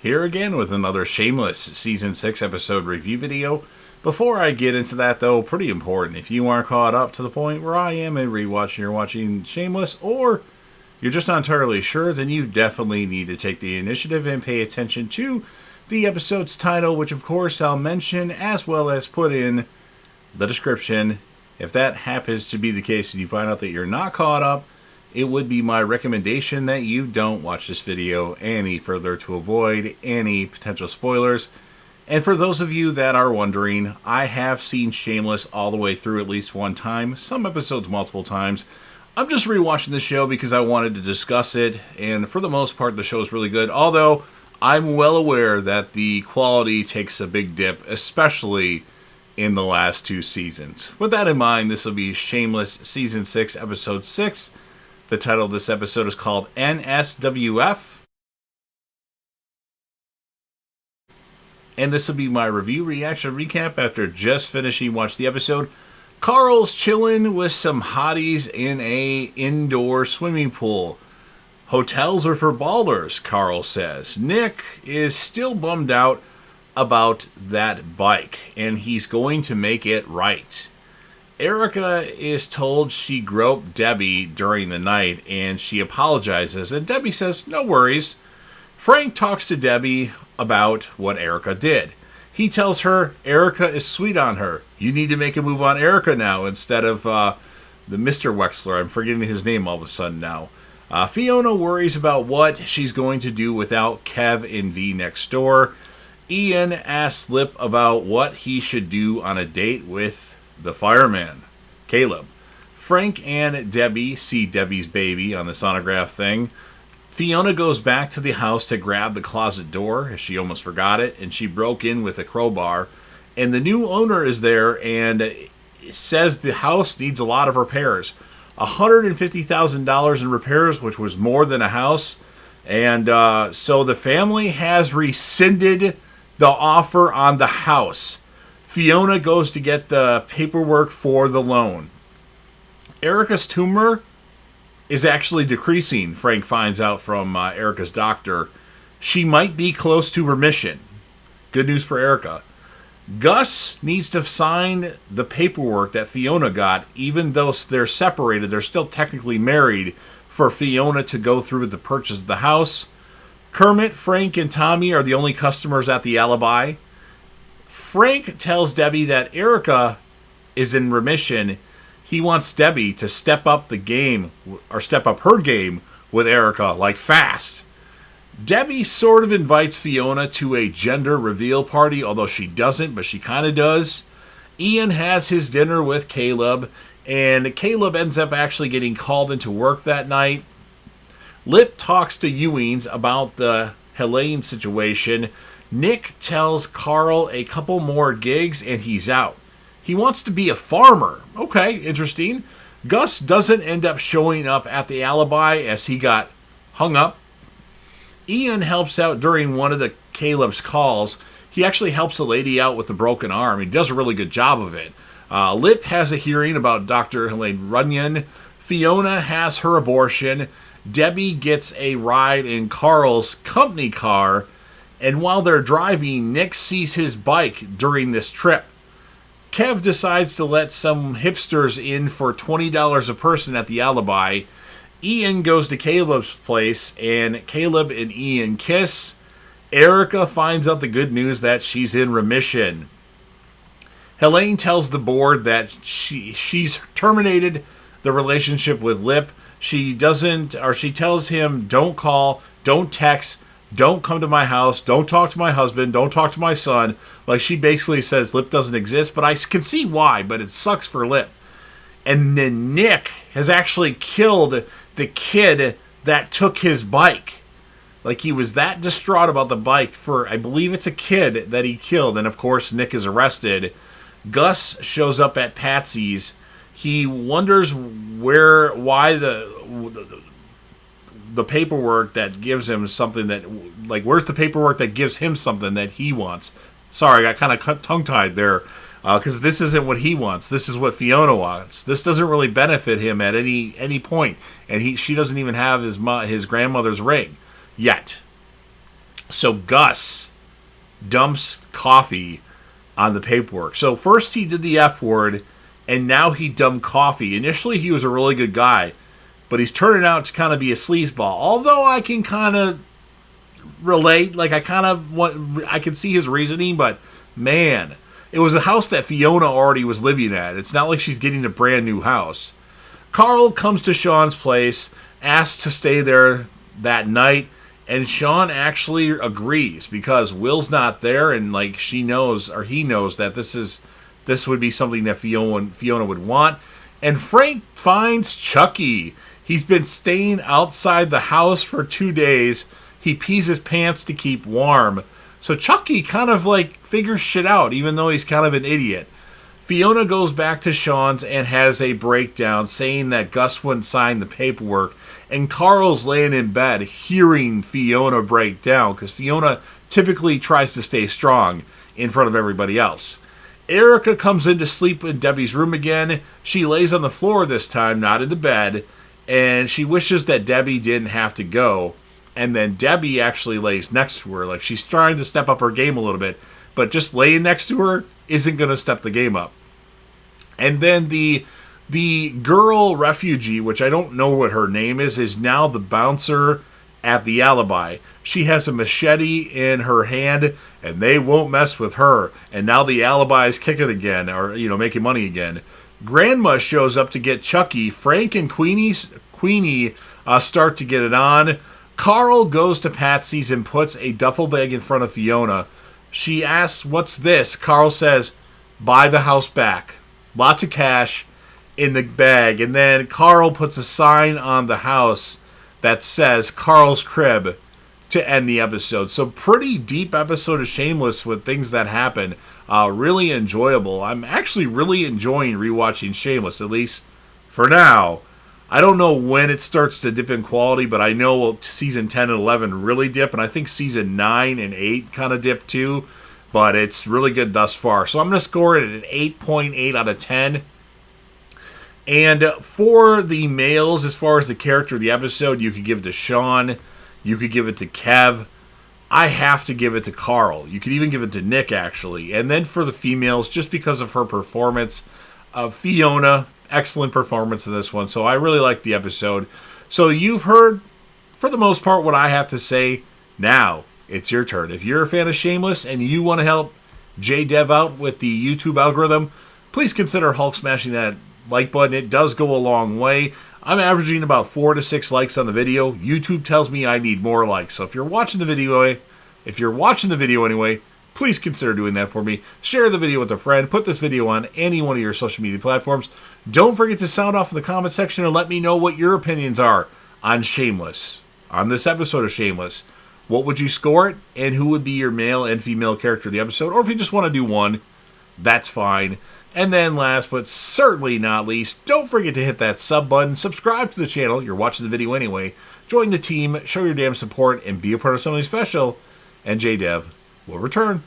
Here again with another Shameless Season 6 episode review video. Before I get into that though, pretty important, if you aren't caught up to the point where I am and rewatching or watching Shameless, or you're just not entirely sure, then you definitely need to take the initiative and pay attention to the episode's title, which of course I'll mention as well as put in the description. If that happens to be the case and you find out that you're not caught up, it would be my recommendation that you don't watch this video any further to avoid any potential spoilers. And for those of you that are wondering, I have seen Shameless all the way through at least one time, some episodes multiple times. I'm just rewatching the show because I wanted to discuss it, and for the most part the show is really good, although I'm well aware that the quality takes a big dip, especially in the last two seasons. With that in mind, this will be Shameless Season 6, Episode 6. The title of this episode is called NSWF. And this will be my review, reaction, recap after just finishing watching the episode. Carl's chilling with some hotties in a indoor swimming pool. Hotels are for ballers, Carl says. Nick is still bummed out about that bike, and he's going to make it right. Erica is told she groped Debbie during the night, and she apologizes, and Debbie says, no worries. Frank talks to Debbie about what Erica did. He tells her Erica is sweet on her. You need to make a move on Erica now instead of the Mr. Wexler. I'm forgetting his name all of a sudden now. Fiona worries about what she's going to do without Kev and V next door. Ian asks Lip about what he should do on a date with the fireman, Caleb. Frank and Debbie see Debbie's baby on the sonograph thing. Fiona goes back to the house to grab the closet door, as she almost forgot it, and she broke in with a crowbar. And the new owner is there and says the house needs a lot of repairs. $150,000 in repairs, which was more than a house. And so the family has rescinded the offer on the house. Fiona goes to get the paperwork for the loan. Erica's tumor is actually decreasing, Frank finds out from Erica's doctor. She might be close to remission. Good news for Erica. Gus needs to sign the paperwork that Fiona got. Even though they're separated, they're still technically married, for Fiona to go through with the purchase of the house. Kermit, Frank, and Tommy are the only customers at the Alibi. Frank tells Debbie that Erica is in remission. He wants Debbie to step up the game, or step up her game with Erica, like fast. Debbie sort of invites Fiona to a gender reveal party, although she doesn't, but she kind of does. Ian has his dinner with Caleb, and Caleb ends up actually getting called into work that night. Lip talks to Ewings about the Helene situation. Nick tells Carl a couple more gigs and he's out. He wants to be a farmer. Okay, interesting. Gus doesn't end up showing up at the Alibi as he got hung up. Ian helps out during one of the Caleb's calls. He actually helps a lady out with a broken arm. He does a really good job of it. Lip has a hearing about Dr. Helene Runyon. Fiona has her abortion. Debbie gets a ride in Carl's company car. And while they're driving, Nick sees his bike during this trip. Kev decides to let some hipsters in for $20 a person at the Alibi. Ian goes to Caleb's place, and Caleb and Ian kiss. Erica finds out the good news that she's in remission. Helene tells the board that she's terminated the relationship with Lip. She tells him, don't call, don't text, don't come to my house, don't talk to my husband, don't talk to my son. Like, she basically says Lip doesn't exist, but I can see why, but it sucks for Lip. And then Nick has actually killed the kid that took his bike. Like, he was that distraught about the bike for, I believe it's a kid that he killed. And of course, Nick is arrested. Gus shows up at Patsy's. He wonders why the paperwork that gives him something that, like, where's the paperwork that gives him something that he wants? Sorry, I got kind of tongue-tied there, because this isn't what he wants. This is what Fiona wants. This doesn't really benefit him at any point, and she doesn't even have his grandmother's ring yet. So Gus dumps coffee on the paperwork. So first he did the F word, and now he dumped coffee. Initially he was a really good guy, but he's turning out to kind of be a sleazeball. Although I can kind of relate, like I can see his reasoning, but man, it was a house that Fiona already was living at. It's not like she's getting a brand new house. Carl comes to Sean's place, asks to stay there that night, and Sean actually agrees because Will's not there, and like he knows that this would be something that Fiona would want. And Frank finds Chucky. He's been staying outside the house for 2 days. He pees his pants to keep warm. So Chucky kind of like figures shit out, even though he's kind of an idiot. Fiona goes back to Sean's and has a breakdown, saying that Gus wouldn't sign the paperwork. And Carl's laying in bed, hearing Fiona break down, because Fiona typically tries to stay strong in front of everybody else. Erica comes in to sleep in Debbie's room again. She lays on the floor this time, not in the bed, and she wishes that Debbie didn't have to go. And then Debbie actually lays next to her. Like, she's trying to step up her game a little bit, but just laying next to her isn't going to step the game up. And then the girl refugee, which I don't know what her name is now the bouncer at the Alibi. She has a machete in her hand, and they won't mess with her. And now the Alibi is kicking again, or, making money again. Grandma shows up to get Chucky. Frank and Queenie start to get it on. Carl goes to Patsy's and puts a duffel bag in front of Fiona. She asks, "What's this?" Carl says, "Buy the house back." Lots of cash in the bag. And then Carl puts a sign on the house that says Carl's Crib to end the episode. So pretty deep episode of Shameless with things that happen. Really enjoyable. I'm actually really enjoying rewatching Shameless, at least for now. I don't know when it starts to dip in quality, but I know season 10 and 11 really dip, and I think season 9 and 8 kind of dip too, but it's really good thus far. So I'm going to score it at an 8.8 out of 10. And for the males, as far as the character of the episode, you could give it to Sean, you could give it to Kev. I have to give it to Carl. You could even give it to Nick, actually. And then for the females, just because of her performance, Fiona, excellent performance in this one. So I really like the episode. So you've heard, for the most part, what I have to say. Now, it's your turn. If you're a fan of Shameless and you want to help JDev out with the YouTube algorithm, please consider Hulk smashing that like button. It does go a long way. I'm averaging about 4 to 6 likes on the video. YouTube tells me I need more likes. So if you're watching the video anyway, please consider doing that for me. Share the video with a friend. Put this video on any one of your social media platforms. Don't forget to sound off in the comment section and let me know what your opinions are on Shameless, on this episode of Shameless. What would you score it, and who would be your male and female character of the episode? Or if you just want to do one, that's fine. And then last but certainly not least, don't forget to hit that sub button, subscribe to the channel, you're watching the video anyway, join the team, show your damn support, and be a part of something special, and JDev will return.